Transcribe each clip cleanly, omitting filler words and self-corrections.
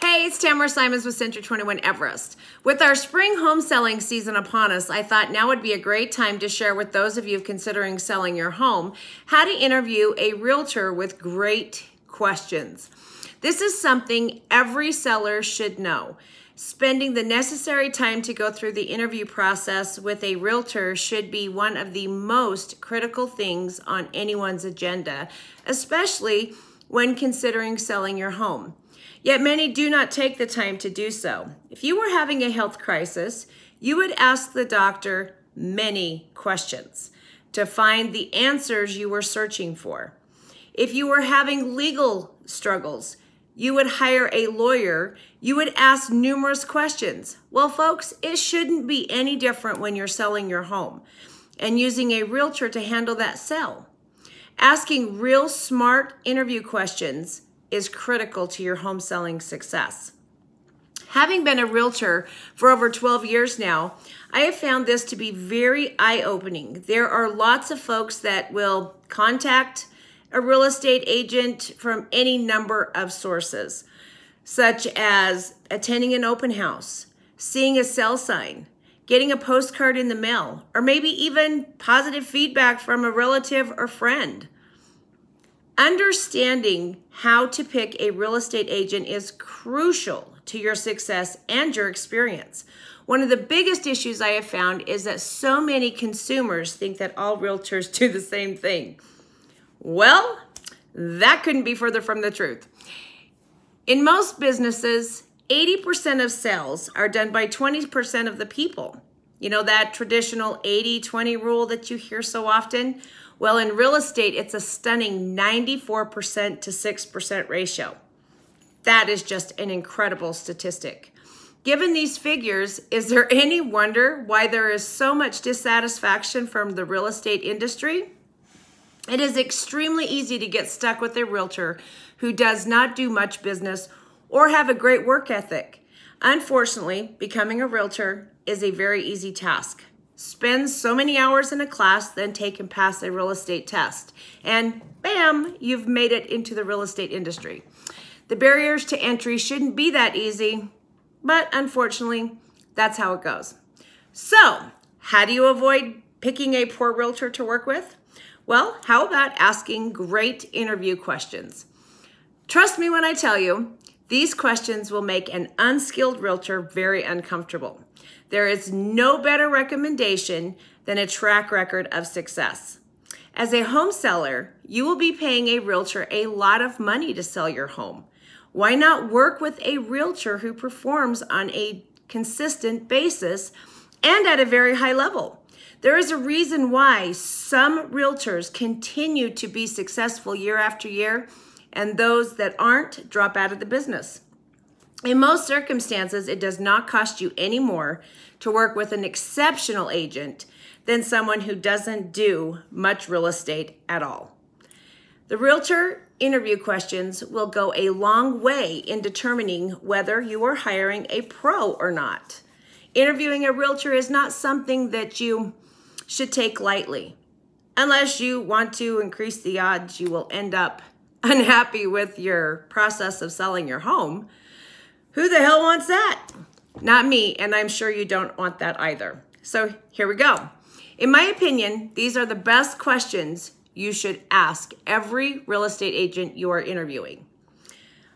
Hey, it's Tamara Simons with Century 21 Everest. With our spring home selling season upon us, I thought now would be a great time to share with those of you considering selling your home how to interview a realtor with great questions. This is something every seller should know. Spending the necessary time to go through the interview process with a realtor should be one of the most critical things on anyone's agenda, especially when considering selling your home. Yet many do not take the time to do so. If you were having a health crisis, you would ask the doctor many questions to find the answers you were searching for. If you were having legal struggles, you would hire a lawyer. You would ask numerous questions. Well, folks, it shouldn't be any different when you're selling your home and using a realtor to handle that sale. Asking real smart interview questions is critical to your home selling success. Having been a realtor for over 12 years now, I have found this to be very eye-opening. There are lots of folks that will contact a real estate agent from any number of sources, such as attending an open house, seeing a sale sign, getting a postcard in the mail, or maybe even positive feedback from a relative or friend. Understanding how to pick a real estate agent is crucial to your success and your experience. One of the biggest issues I have found is that so many consumers think that all realtors do the same thing. Well, that couldn't be further from the truth. In most businesses, 80% of sales are done by 20% of the people. You know that traditional 80-20 rule that you hear so often? Well, in real estate, it's a stunning 94% to 6% ratio. That is just an incredible statistic. Given these figures, is there any wonder why there is so much dissatisfaction from the real estate industry? It is extremely easy to get stuck with a realtor who does not do much business or have a great work ethic. Unfortunately, becoming a realtor is a very easy task. Spend so many hours in a class, then take and pass a real estate test. And bam, you've made it into the real estate industry. The barriers to entry shouldn't be that easy, but unfortunately, that's how it goes. So, how do you avoid picking a poor realtor to work with? Well, how about asking great interview questions? Trust me when I tell you, these questions will make an unskilled realtor very uncomfortable. There is no better recommendation than a track record of success. As a home seller, you will be paying a realtor a lot of money to sell your home. Why not work with a realtor who performs on a consistent basis and at a very high level? There is a reason why some realtors continue to be successful year after year, and those that aren't drop out of the business. In most circumstances, it does not cost you any more to work with an exceptional agent than someone who doesn't do much real estate at all. The realtor interview questions will go a long way in determining whether you are hiring a pro or not. Interviewing a realtor is not something that you should take lightly. Unless you want to increase the odds you will end up unhappy with your process of selling your home. Who the hell wants that? Not me, and I'm sure you don't want that either. So here we go. In my opinion, these are the best questions you should ask every real estate agent you are interviewing.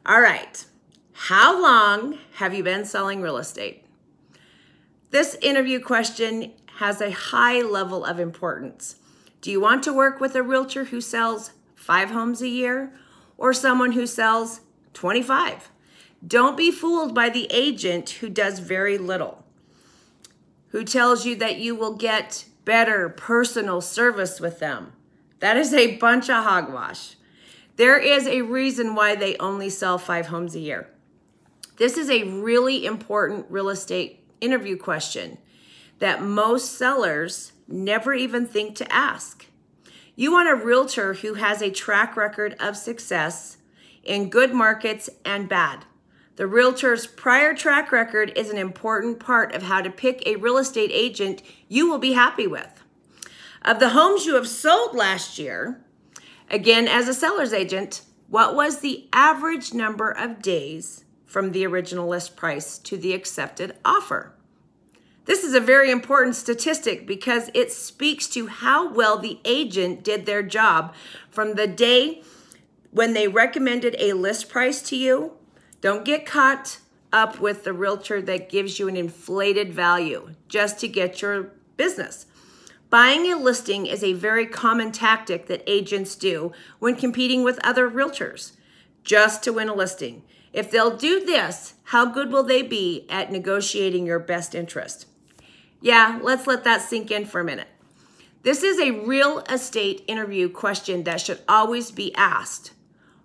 All right, how long have you been selling real estate? This interview question has a high level of importance. Do you want to work with a realtor who sells 5 homes a year or someone who sells 25? Don't be fooled by the agent who does very little, who tells you that you will get better personal service with them. That is a bunch of hogwash. There is a reason why they only sell 5 homes a year. This is a really important real estate interview question that most sellers never even think to ask. You want a realtor who has a track record of success in good markets and bad. The realtor's prior track record is an important part of how to pick a real estate agent you will be happy with. Of the homes you have sold last year, again as a seller's agent, what was the average number of days from the original list price to the accepted offer. This is a very important statistic because it speaks to how well the agent did their job from the day when they recommended a list price to you. Don't get caught up with the realtor that gives you an inflated value just to get your business. Buying a listing is a very common tactic that agents do when competing with other realtors just to win a listing. If they'll do this, how good will they be at negotiating your best interest? Yeah, let's let that sink in for a minute. This is a real estate interview question that should always be asked.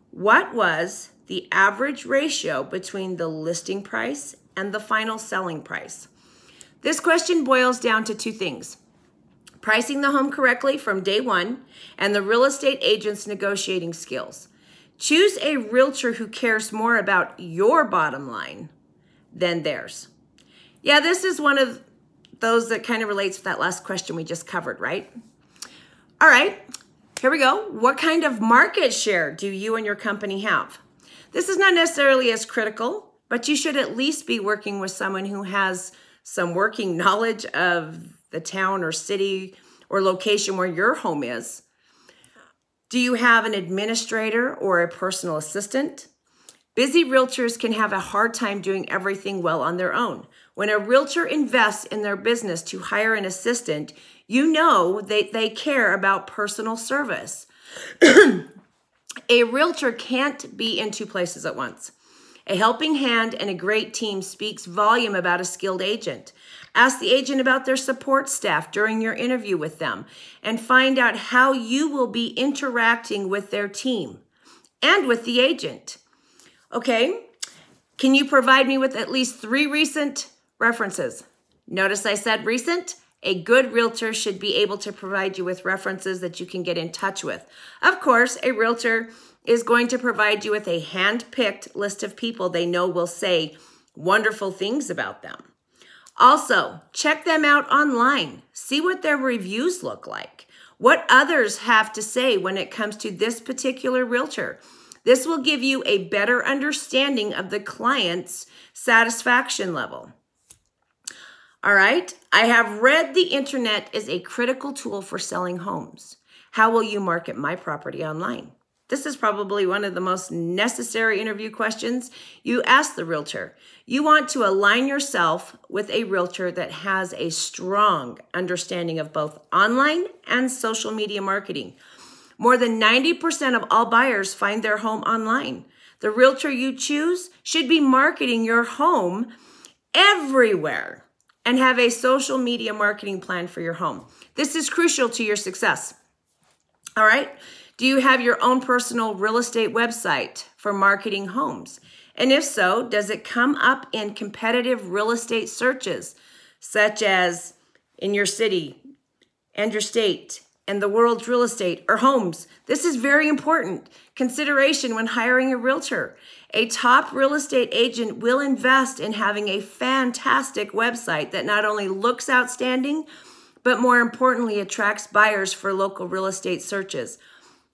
What was the average ratio between the listing price and the final selling price? This question boils down to two things: pricing the home correctly from day one and the real estate agent's negotiating skills. Choose a realtor who cares more about your bottom line than theirs. Yeah, this is one of those that kind of relates to that last question we just covered, right? All right, here we go. What kind of market share do you and your company have? This is not necessarily as critical, but you should at least be working with someone who has some working knowledge of the town or city or location where your home is. Do you have an administrator or a personal assistant? Busy realtors can have a hard time doing everything well on their own. When a realtor invests in their business to hire an assistant, you know they care about personal service. A realtor can't be in two places at once. A helping hand and a great team speaks volume about a skilled agent. Ask the agent about their support staff during your interview with them and find out how you will be interacting with their team and with the agent. Okay, can you provide me with at least 3 recent references? Notice I said recent. A good realtor should be able to provide you with references that you can get in touch with. Of course, a realtor is going to provide you with a hand-picked list of people they know will say wonderful things about them. Also, check them out online. See what their reviews look like. What others have to say when it comes to this particular realtor. This will give you a better understanding of the client's satisfaction level. All right, I have read the internet is a critical tool for selling homes. How will you market my property online? This is probably one of the most necessary interview questions you ask the realtor. You want to align yourself with a realtor that has a strong understanding of both online and social media marketing. More than 90% of all buyers find their home online. The realtor you choose should be marketing your home everywhere and have a social media marketing plan for your home. This is crucial to your success. All right. Do you have your own personal real estate website for marketing homes? And if so, does it come up in competitive real estate searches, such as in your city and your state and the world's real estate or homes? This is very important consideration when hiring a realtor. A top real estate agent will invest in having a fantastic website that not only looks outstanding, but more importantly, attracts buyers for local real estate searches.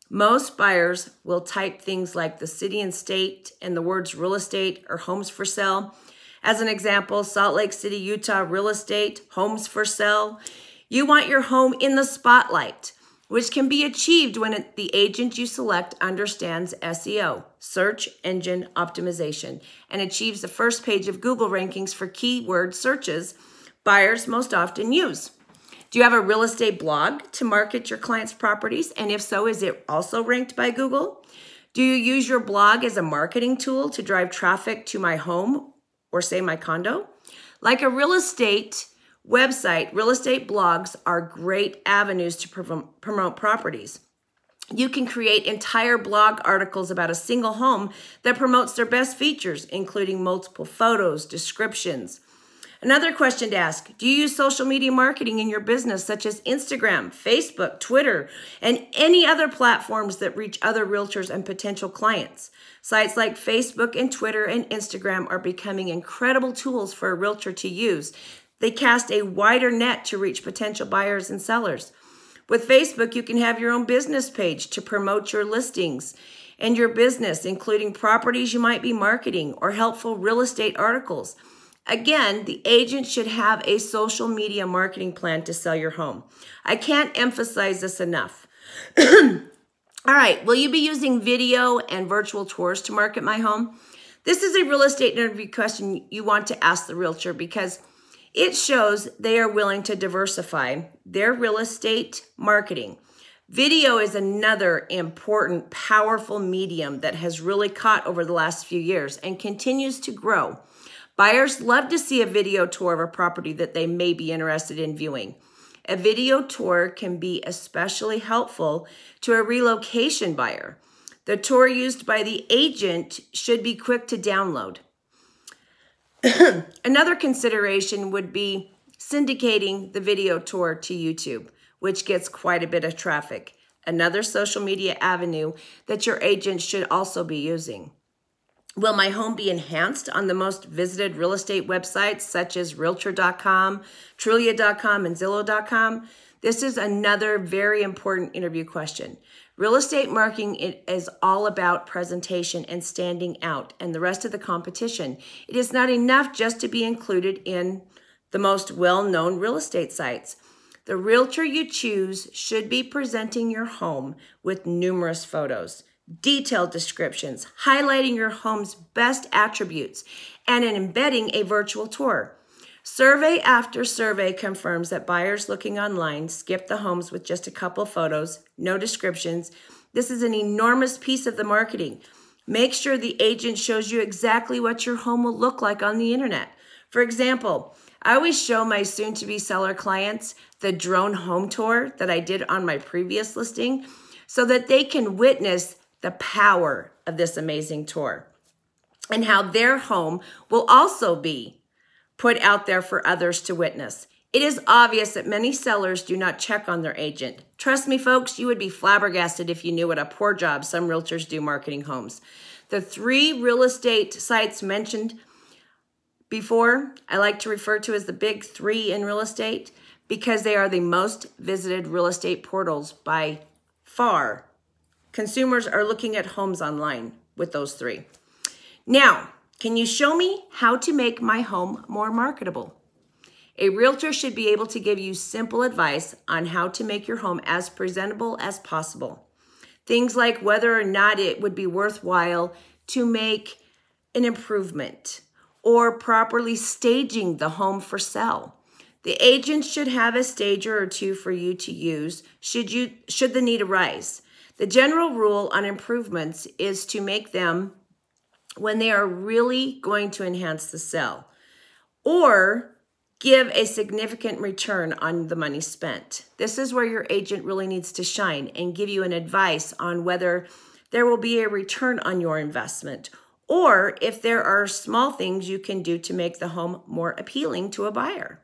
Most buyers will type things like the city and state and the words real estate or homes for sale. As an example, Salt Lake City, Utah, real estate, homes for sale. You want your home in the spotlight, which can be achieved when the agent you select understands SEO, search engine optimization, and achieves the first page of Google rankings for keyword searches buyers most often use. Do you have a real estate blog to market your clients' properties? And if so, is it also ranked by Google? Do you use your blog as a marketing tool to drive traffic to my home or say my condo? Like a real estate website, real estate blogs are great avenues to promote properties. You can create entire blog articles about a single home that promotes their best features, including multiple photos, descriptions. Another question to ask, do you use social media marketing in your business, such as Instagram, Facebook, Twitter, and any other platforms that reach other realtors and potential clients? Sites like Facebook and Twitter and Instagram are becoming incredible tools for a realtor to use. They cast a wider net to reach potential buyers and sellers. With Facebook, you can have your own business page to promote your listings and your business, including properties you might be marketing or helpful real estate articles. Again, the agent should have a social media marketing plan to sell your home. I can't emphasize this enough. All right, will you be using video and virtual tours to market my home? This is a real estate interview question you want to ask the realtor because it shows they are willing to diversify their real estate marketing. Video is another important, powerful medium that has really caught over the last few years and continues to grow. Buyers love to see a video tour of a property that they may be interested in viewing. A video tour can be especially helpful to a relocation buyer. The tour used by the agent should be quick to download. Another consideration would be syndicating the video tour to YouTube, which gets quite a bit of traffic. Another social media avenue that your agent should also be using. Will my home be enhanced on the most visited real estate websites such as Realtor.com, Trulia.com, and Zillow.com? This is another very important interview question. Real estate marketing is all about presentation and standing out and the rest of the competition. It is not enough just to be included in the most well-known real estate sites. The realtor you choose should be presenting your home with numerous photos, detailed descriptions, highlighting your home's best attributes, and embedding a virtual tour. Survey after survey confirms that buyers looking online skip the homes with just a couple photos, no descriptions. This is an enormous piece of the marketing. Make sure the agent shows you exactly what your home will look like on the internet. For example, I always show my soon-to-be seller clients the drone home tour that I did on my previous listing so that they can witness the power of this amazing tour and how their home will also be put out there for others to witness. It is obvious that many sellers do not check on their agent. Trust me, folks, you would be flabbergasted if you knew what a poor job some realtors do marketing homes. The 3 real estate sites mentioned before, I like to refer to as the big 3 in real estate because they are the most visited real estate portals by far. Consumers are looking at homes online with those 3. Now, can you show me how to make my home more marketable? A realtor should be able to give you simple advice on how to make your home as presentable as possible. Things like whether or not it would be worthwhile to make an improvement or properly staging the home for sale. The agent should have a stager or 2 for you to use should the need arise. The general rule on improvements is to make them when they are really going to enhance the sale or give a significant return on the money spent. This is where your agent really needs to shine and give you an advice on whether there will be a return on your investment or if there are small things you can do to make the home more appealing to a buyer.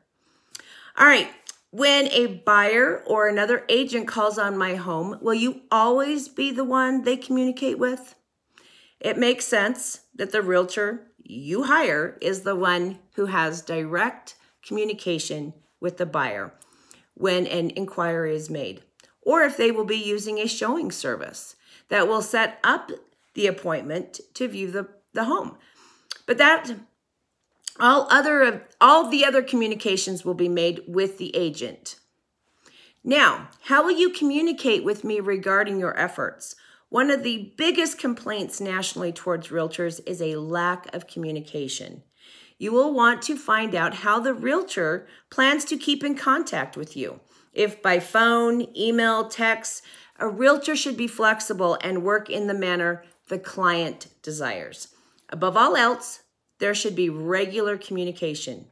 All right, when a buyer or another agent calls on my home, will you always be the one they communicate with? It makes sense that the realtor you hire is the one who has direct communication with the buyer when an inquiry is made, or if they will be using a showing service that will set up the appointment to view the home. But that all the other communications will be made with the agent. Now, how will you communicate with me regarding your efforts? One of the biggest complaints nationally towards realtors is a lack of communication. You will want to find out how the realtor plans to keep in contact with you. If by phone, email, text, a realtor should be flexible and work in the manner the client desires. Above all else, there should be regular communication.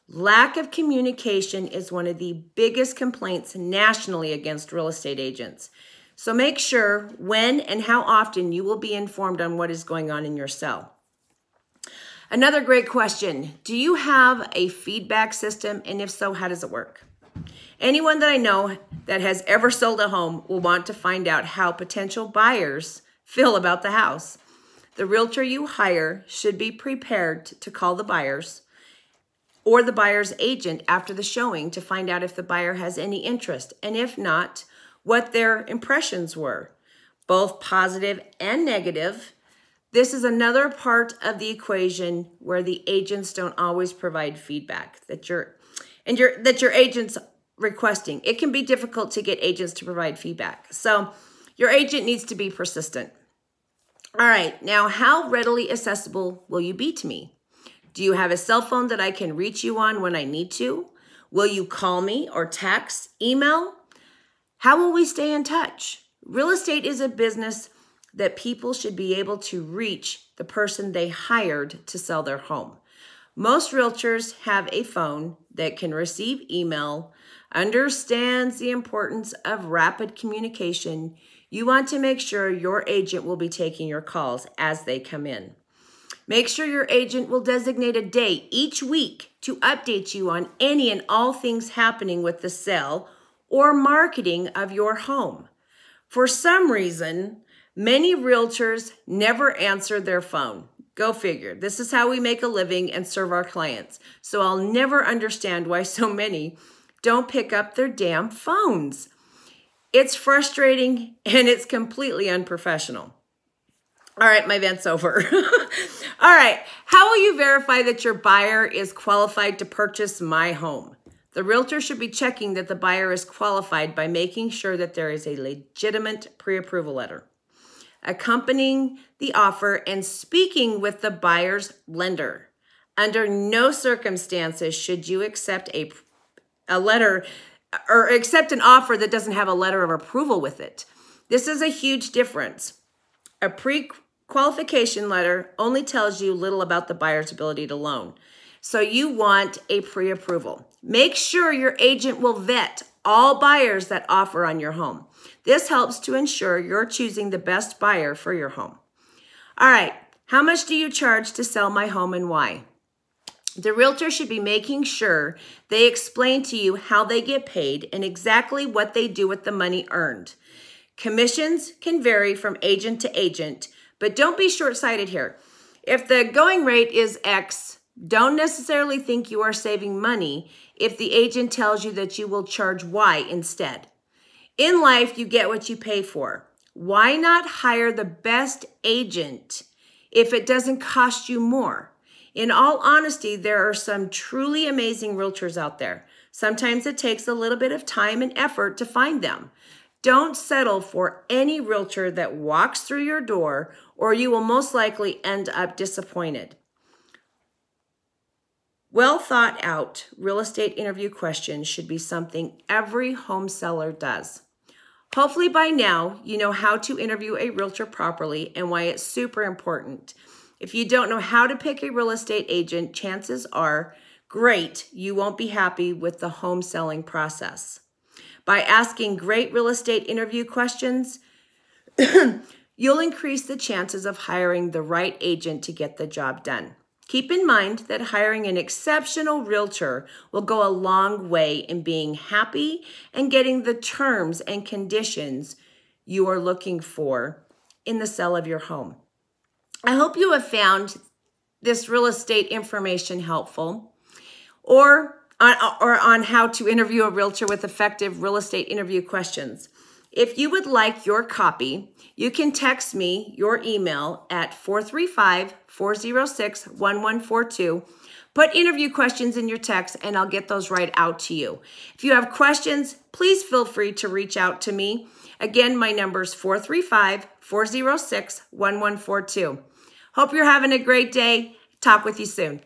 Lack of communication is one of the biggest complaints nationally against real estate agents. So make sure when and how often you will be informed on what is going on in your sale. Another great question, do you have a feedback system? And if so, how does it work? Anyone that I know that has ever sold a home will want to find out how potential buyers feel about the house. The realtor you hire should be prepared to call the buyers or the buyer's agent after the showing to find out if the buyer has any interest, and if not, what their impressions were. both positive and negative. This is another part of the equation where the agents don't always provide feedback that your agent's requesting. It can be difficult to get agents to provide feedback. So your agent needs to be persistent. All right, now how readily accessible will you be to me? Do you have a cell phone that I can reach you on when I need to? Will you call me or text, email? How will we stay in touch? Real estate is a business that people should be able to reach the person they hired to sell their home. Most realtors have a phone that can receive email, understands the importance of rapid communication. You want to make sure your agent will be taking your calls as they come in. Make sure your agent will designate a day each week to update you on any and all things happening with the sale or marketing of your home. For some reason, many realtors never answer their phone. Go figure. This is how we make a living and serve our clients. So I'll never understand why so many don't pick up their damn phones. It's frustrating and it's completely unprofessional. All right, my event's over. All right, how will you verify that your buyer is qualified to purchase my home? The realtor should be checking that the buyer is qualified by making sure that there is a legitimate pre-approval letter, accompanying the offer, and speaking with the buyer's lender. Under no circumstances should you accept a letter or accept an offer that doesn't have a letter of approval with it. This is a huge difference. A pre-qualification letter only tells you little about the buyer's ability to loan. So you want a pre-approval. Make sure your agent will vet all buyers that offer on your home. This helps to ensure you're choosing the best buyer for your home. All right, how much do you charge to sell my home and why? The realtor should be making sure they explain to you how they get paid and exactly what they do with the money earned. Commissions can vary from agent to agent, but don't be short-sighted here. If the going rate is X, don't necessarily think you are saving money if the agent tells you that you will charge Y instead. In life, you get what you pay for. Why not hire the best agent if it doesn't cost you more? In all honesty, there are some truly amazing realtors out there. Sometimes it takes a little bit of time and effort to find them. Don't settle for any realtor that walks through your door, or you will most likely end up disappointed. Well thought out real estate interview questions should be something every home seller does. Hopefully by now, you know how to interview a realtor properly and why it's super important. If you don't know how to pick a real estate agent, chances are great you won't be happy with the home selling process. By asking great real estate interview questions, you'll increase the chances of hiring the right agent to get the job done. Keep in mind that hiring an exceptional realtor will go a long way in being happy and getting the terms and conditions you are looking for in the sale of your home. I hope you have found this real estate information helpful, or on how to interview a realtor with effective real estate interview questions. If you would like your copy, you can text me your email at 435-406-1142. Put interview questions in your text and I'll get those right out to you. If you have questions, please feel free to reach out to me. Again, my number is 435-406-1142. Hope you're having a great day. Talk with you soon.